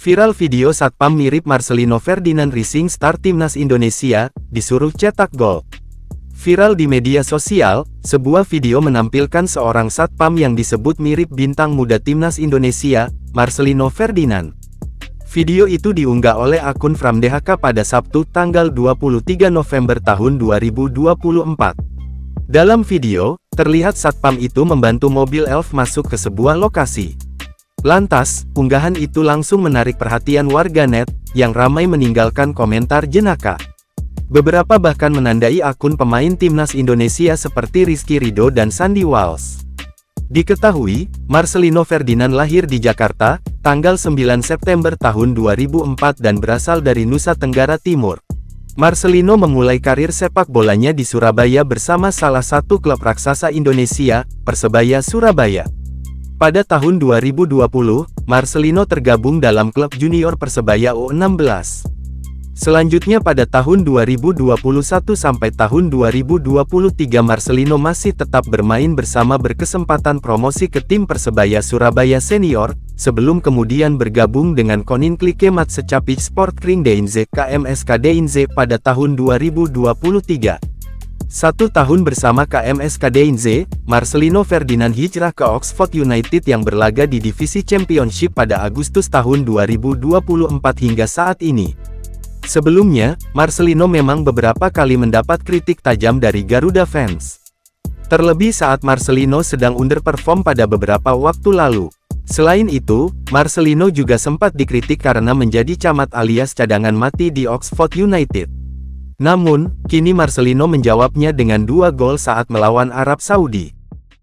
Viral video satpam mirip Marcelino Ferdinand Rising star timnas Indonesia, disuruh cetak gol. Viral di media sosial, sebuah video menampilkan seorang satpam yang disebut mirip bintang muda timnas Indonesia, Marcelino Ferdinand. Video itu diunggah oleh akun Framdhk pada Sabtu tanggal 23 November tahun 2024. Dalam video, terlihat satpam itu membantu mobil elf masuk ke sebuah lokasi. Lantas, unggahan itu langsung menarik perhatian warganet, yang ramai meninggalkan komentar jenaka. Beberapa bahkan menandai akun pemain timnas Indonesia seperti Rizky Ridho dan Sandy Walsh. Diketahui, Marcelino Ferdinand lahir di Jakarta, tanggal 9 September tahun 2004 dan berasal dari Nusa Tenggara Timur. Marcelino memulai karir sepak bolanya di Surabaya bersama salah satu klub raksasa Indonesia, Persebaya Surabaya. Pada tahun 2020, Marcelino tergabung dalam klub junior Persebaya U16. Selanjutnya pada tahun 2021 sampai tahun 2023 Marcelino masih tetap bermain bersama berkesempatan promosi ke tim Persebaya Surabaya Senior, sebelum kemudian bergabung dengan Koninklijke Maatschappij Sportkring DINZ KMSK DINZ pada tahun 2023. 1 tahun bersama KMSK DINZ, Marcelino Ferdinand hijrah ke Oxford United yang berlaga di divisi Championship pada Agustus tahun 2024 hingga saat ini. Sebelumnya, Marcelino memang beberapa kali mendapat kritik tajam dari Garuda fans. Terlebih saat Marcelino sedang underperform pada beberapa waktu lalu. Selain itu, Marcelino juga sempat dikritik karena menjadi camat alias cadangan mati di Oxford United. Namun, kini Marcelino menjawabnya dengan 2 gol saat melawan Arab Saudi.